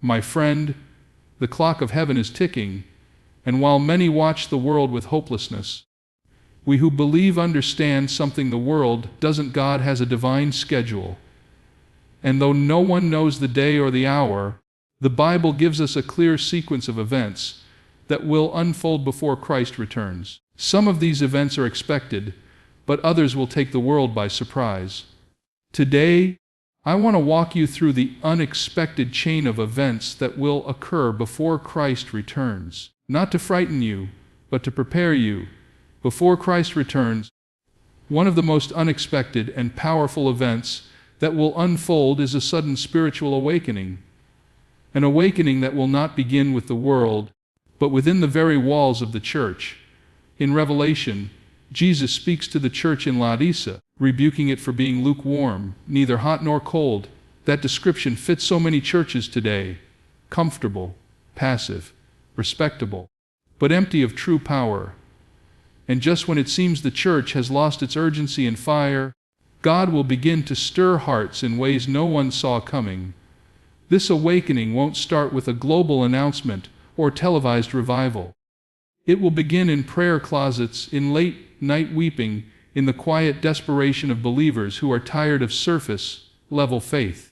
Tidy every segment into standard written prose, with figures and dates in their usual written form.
My friend, the clock of heaven is ticking, and while many watch the world with hopelessness, we who believe understand something the world doesn't. God has a divine schedule. And though no one knows the day or the hour, the Bible gives us a clear sequence of events that will unfold before Christ returns. Some of these events are expected, but others will take the world by surprise. Today, I want to walk you through the unexpected chain of events that will occur before Christ returns. Not to frighten you, but to prepare you. Before Christ returns, one of the most unexpected and powerful events that will unfold is a sudden spiritual awakening. An awakening that will not begin with the world, but within the very walls of the church. In Revelation, Jesus speaks to the church in Laodicea, rebuking it for being lukewarm, neither hot nor cold. That description fits so many churches today: comfortable, passive, respectable, but empty of true power. And just when it seems the church has lost its urgency and fire, God will begin to stir hearts in ways no one saw coming. This awakening won't start with a global announcement or televised revival. It will begin in prayer closets, in late-night weeping, in the quiet desperation of believers who are tired of surface-level faith.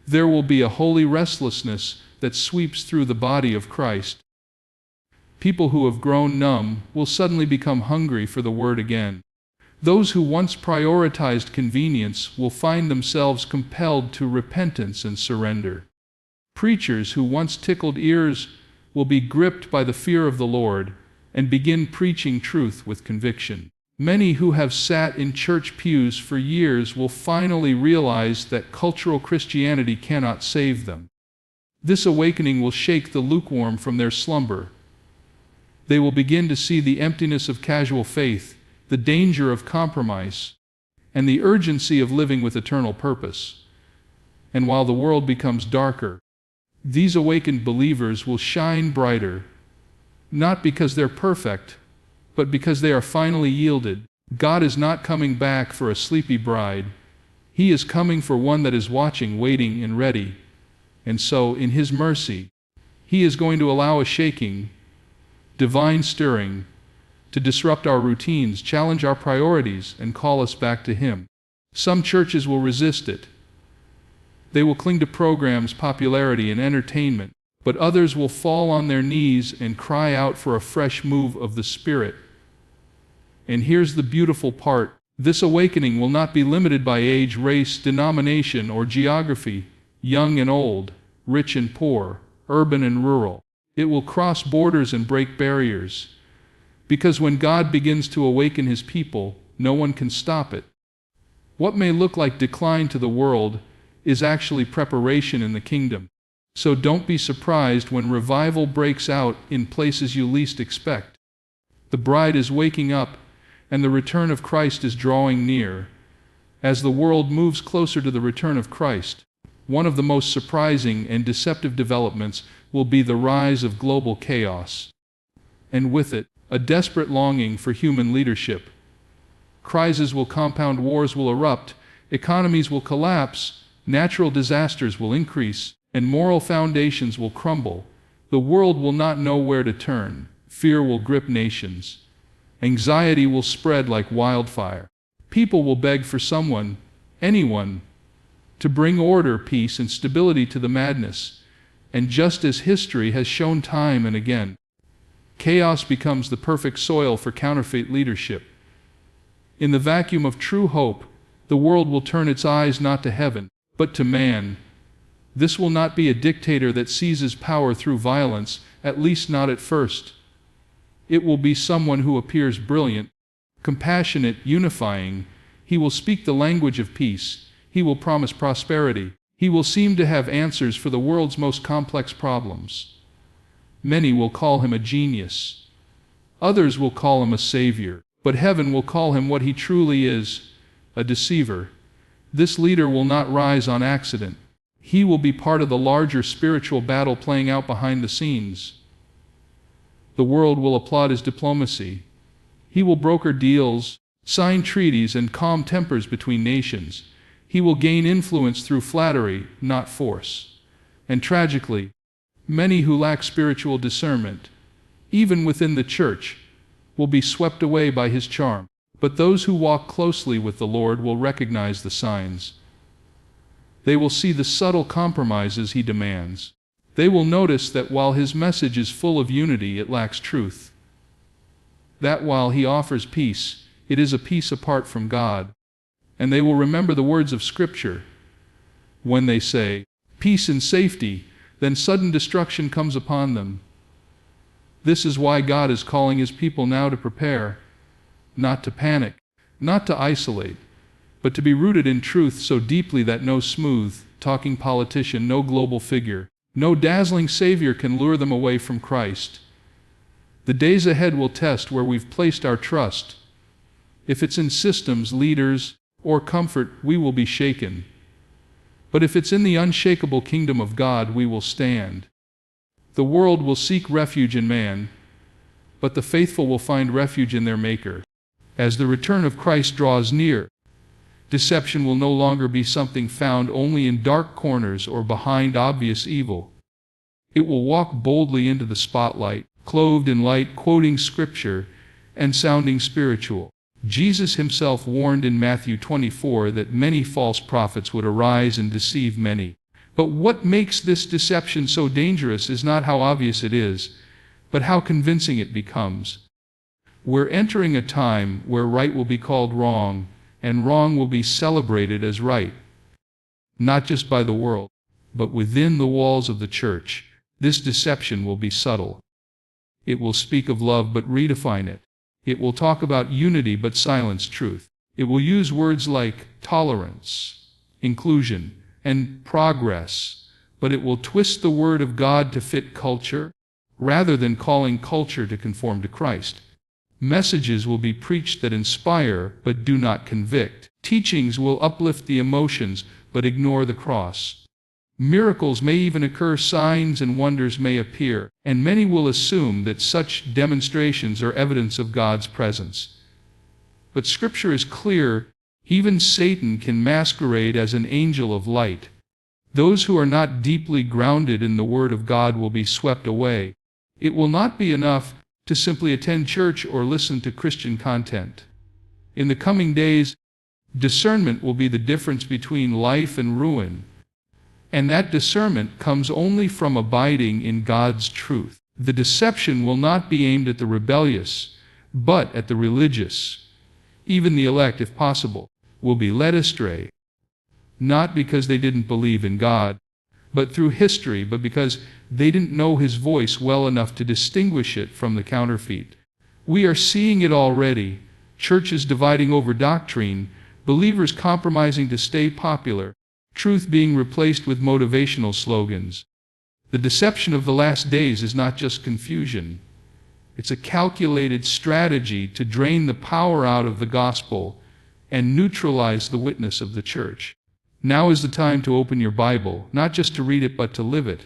There will be a holy restlessness that sweeps through the body of Christ. People who have grown numb will suddenly become hungry for the Word again. Those who once prioritized convenience will find themselves compelled to repentance and surrender. Preachers who once tickled ears will be gripped by the fear of the Lord and begin preaching truth with conviction. Many who have sat in church pews for years will finally realize that cultural Christianity cannot save them. This awakening will shake the lukewarm from their slumber. They will begin to see the emptiness of casual faith, the danger of compromise, and the urgency of living with eternal purpose. And while the world becomes darker, these awakened believers will shine brighter, not because they're perfect, but because they are finally yielded. God is not coming back for a sleepy bride. He is coming for one that is watching, waiting, and ready. And so, in His mercy, He is going to allow a shaking, divine stirring, to disrupt our routines, challenge our priorities, and call us back to Him. Some churches will resist it. They will cling to programs, popularity, and entertainment, but others will fall on their knees and cry out for a fresh move of the Spirit. And here's the beautiful part: this awakening will not be limited by age, race, denomination, or geography, young and old, rich and poor, urban and rural. It will cross borders and break barriers. Because when God begins to awaken His people, no one can stop it. What may look like decline to the world is actually preparation in the kingdom. So don't be surprised when revival breaks out in places you least expect. The bride is waking up, and the return of Christ is drawing near. As the world moves closer to the return of Christ, one of the most surprising and deceptive developments will be the rise of global chaos. And with it, a desperate longing for human leadership. Crises will compound, wars will erupt, economies will collapse, natural disasters will increase, and moral foundations will crumble. The world will not know where to turn. Fear will grip nations. Anxiety will spread like wildfire. People will beg for someone, anyone, to bring order, peace, and stability to the madness. And just as history has shown time and again, chaos becomes the perfect soil for counterfeit leadership. In the vacuum of true hope, the world will turn its eyes not to heaven, but to man. This will not be a dictator that seizes power through violence, at least not at first. It will be someone who appears brilliant, compassionate, unifying. He will speak the language of peace. He will promise prosperity. He will seem to have answers for the world's most complex problems. Many will call him a genius. Others will call him a savior. But heaven will call him what he truly is, a deceiver. This leader will not rise on accident. He will be part of the larger spiritual battle playing out behind the scenes. The world will applaud his diplomacy. He will broker deals, sign treaties, and calm tempers between nations. He will gain influence through flattery, not force. And tragically, many who lack spiritual discernment, even within the church, will be swept away by his charm. But those who walk closely with the Lord will recognize the signs. They will see the subtle compromises he demands. They will notice that while his message is full of unity, it lacks truth. That while he offers peace, it is a peace apart from God. And they will remember the words of Scripture. When they say, "Peace and safety," then sudden destruction comes upon them. This is why God is calling his people now to prepare, not to panic, not to isolate, but to be rooted in truth so deeply that no smooth-talking politician, no global figure, no dazzling savior can lure them away from Christ. The days ahead will test where we've placed our trust. If it's in systems, leaders, or comfort, we will be shaken. But if it's in the unshakable kingdom of God, we will stand. The world will seek refuge in man, but the faithful will find refuge in their Maker. As the return of Christ draws near, deception will no longer be something found only in dark corners or behind obvious evil. It will walk boldly into the spotlight, clothed in light, quoting Scripture, and sounding spiritual. Jesus himself warned in Matthew 24 that many false prophets would arise and deceive many. But what makes this deception so dangerous is not how obvious it is, but how convincing it becomes. We're entering a time where right will be called wrong, and wrong will be celebrated as right. Not just by the world, but within the walls of the church. This deception will be subtle. It will speak of love but redefine it. It will talk about unity but silence truth. It will use words like tolerance, inclusion, and progress, but it will twist the word of God to fit culture, rather than calling culture to conform to Christ. Messages will be preached that inspire but do not convict. Teachings will uplift the emotions but ignore the cross. Miracles may even occur, signs and wonders may appear, and many will assume that such demonstrations are evidence of God's presence. But Scripture is clear, even Satan can masquerade as an angel of light. Those who are not deeply grounded in the Word of God will be swept away. It will not be enough to simply attend church or listen to Christian content. In the coming days, discernment will be the difference between life and ruin. And that discernment comes only from abiding in God's truth. The deception will not be aimed at the rebellious, but at the religious. Even the elect, if possible, will be led astray. Not because they didn't believe in God, but through history, but because they didn't know his voice well enough to distinguish it from the counterfeit. We are seeing it already. Churches dividing over doctrine, believers compromising to stay popular, truth being replaced with motivational slogans. The deception of the last days is not just confusion. It's a calculated strategy to drain the power out of the gospel and neutralize the witness of the church. Now is the time to open your Bible, not just to read it but to live it.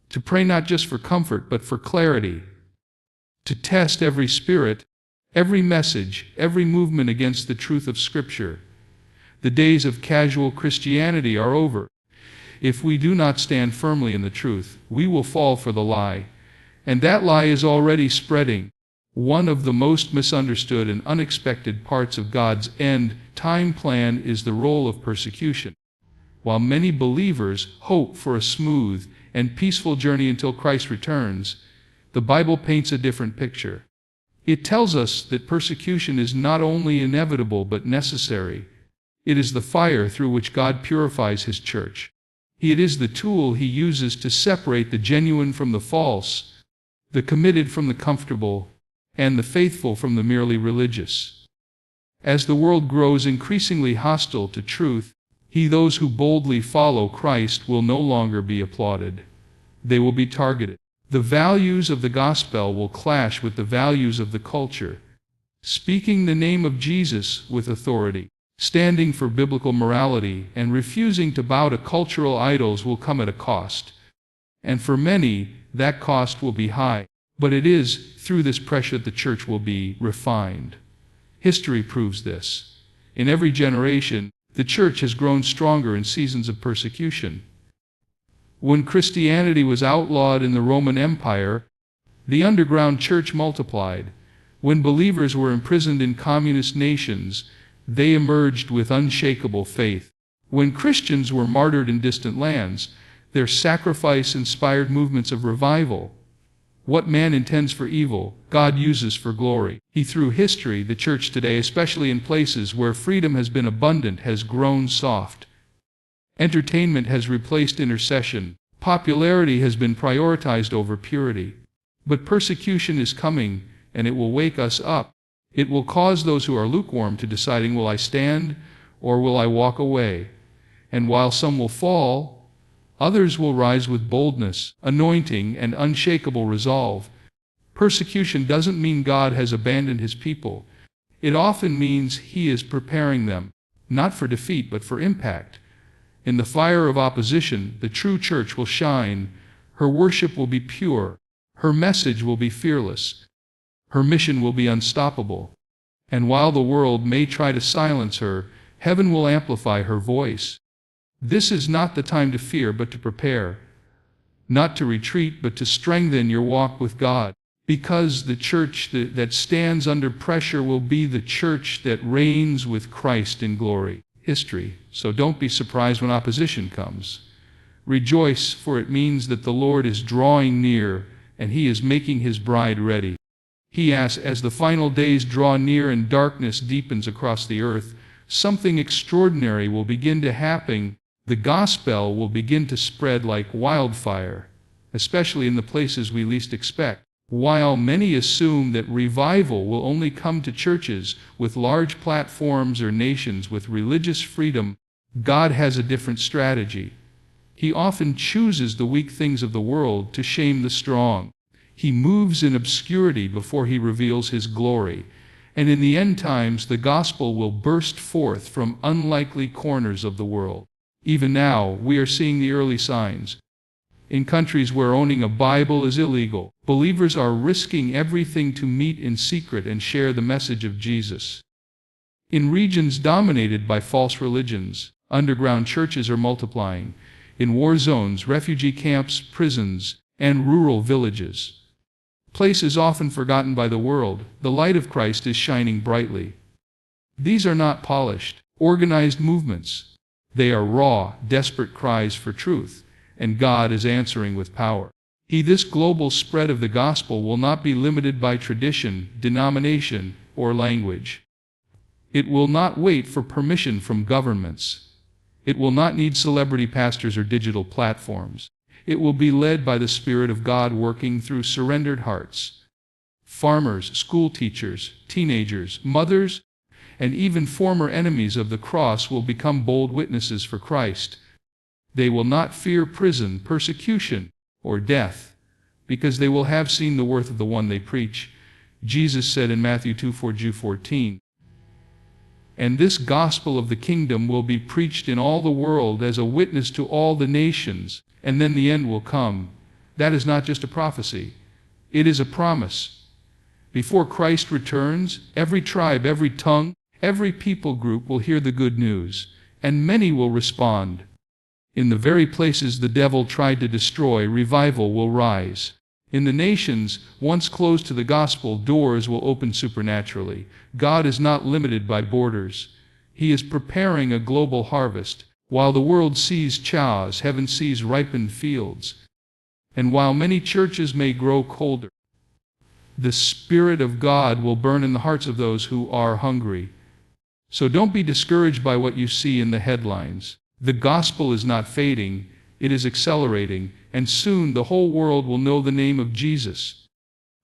To pray not just for comfort but for clarity. To test every spirit, every message, every movement against the truth of Scripture. The days of casual Christianity are over. If we do not stand firmly in the truth, we will fall for the lie. And that lie is already spreading. One of the most misunderstood and unexpected parts of God's end-time plan is the role of persecution. While many believers hope for a smooth and peaceful journey until Christ returns, the Bible paints a different picture. It tells us that persecution is not only inevitable but necessary. It is the fire through which God purifies his church. It is the tool he uses to separate the genuine from the false, the committed from the comfortable, and the faithful from the merely religious. As the world grows increasingly hostile to truth, those who boldly follow Christ will no longer be applauded. They will be targeted. The values of the gospel will clash with the values of the culture. Speaking the name of Jesus with authority, standing for biblical morality, and refusing to bow to cultural idols will come at a cost. And for many, that cost will be high. But it is through this pressure the church will be refined. History proves this. In every generation, the church has grown stronger in seasons of persecution. When Christianity was outlawed in the Roman Empire, the underground church multiplied. When believers were imprisoned in communist nations, they emerged with unshakable faith. When Christians were martyred in distant lands, their sacrifice inspired movements of revival. What man intends for evil, God uses for glory. Through history, the church today, especially in places where freedom has been abundant, has grown soft. Entertainment has replaced intercession. Popularity has been prioritized over purity. But persecution is coming, and it will wake us up. It will cause those who are lukewarm to deciding, will I stand or will I walk away? And while some will fall, others will rise with boldness, anointing, and unshakable resolve. Persecution doesn't mean God has abandoned his people. It often means he is preparing them, not for defeat but for impact. In the fire of opposition, the true church will shine. Her worship will be pure. Her message will be fearless. Her mission will be unstoppable. And while the world may try to silence her, heaven will amplify her voice. This is not the time to fear but to prepare. Not to retreat but to strengthen your walk with God. Because the church that stands under pressure will be the church that reigns with Christ in glory. History. So don't be surprised when opposition comes. Rejoice, for it means that the Lord is drawing near and he is making his bride ready. He asks, as the final days draw near and darkness deepens across the earth, something extraordinary will begin to happen. The gospel will begin to spread like wildfire, especially in the places we least expect. While many assume that revival will only come to churches with large platforms or nations with religious freedom, God has a different strategy. He often chooses the weak things of the world to shame the strong. He moves in obscurity before he reveals his glory. And in the end times, the gospel will burst forth from unlikely corners of the world. Even now, we are seeing the early signs. In countries where owning a Bible is illegal, believers are risking everything to meet in secret and share the message of Jesus. In regions dominated by false religions, underground churches are multiplying. In war zones, refugee camps, prisons, and rural villages. Places often forgotten by the world, the light of Christ is shining brightly. These are not polished, organized movements. They are raw, desperate cries for truth. And God is answering with power. This global spread of the gospel will not be limited by tradition, denomination, or language. It will not wait for permission from governments. It will not need celebrity pastors or digital platforms. It will be led by the Spirit of God working through surrendered hearts. Farmers, school teachers, teenagers, mothers, and even former enemies of the cross will become bold witnesses for Christ. They will not fear prison, persecution, or death, because they will have seen the worth of the one they preach. Jesus said in Matthew 2:14, "And this gospel of the kingdom will be preached in all the world as a witness to all the nations, and then the end will come." That is not just a prophecy. It is a promise. Before Christ returns, every tribe, every tongue, every people group will hear the good news, and many will respond. In the very places the devil tried to destroy, revival will rise. In the nations, once closed to the gospel, doors will open supernaturally. God is not limited by borders. He is preparing a global harvest. While the world sees chaos, heaven sees ripened fields. And while many churches may grow colder, the Spirit of God will burn in the hearts of those who are hungry. So don't be discouraged by what you see in the headlines. The gospel is not fading, it is accelerating, and soon the whole world will know the name of Jesus.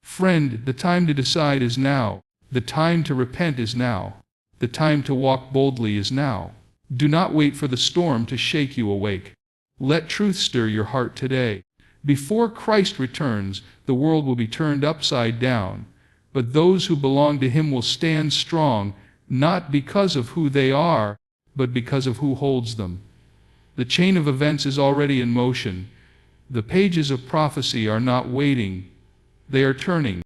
Friend, the time to decide is now. The time to repent is now. The time to walk boldly is now. Do not wait for the storm to shake you awake. Let truth stir your heart today. Before Christ returns, the world will be turned upside down, but those who belong to him will stand strong, not because of who they are, but because of who holds them. The chain of events is already in motion. The pages of prophecy are not waiting. They are turning.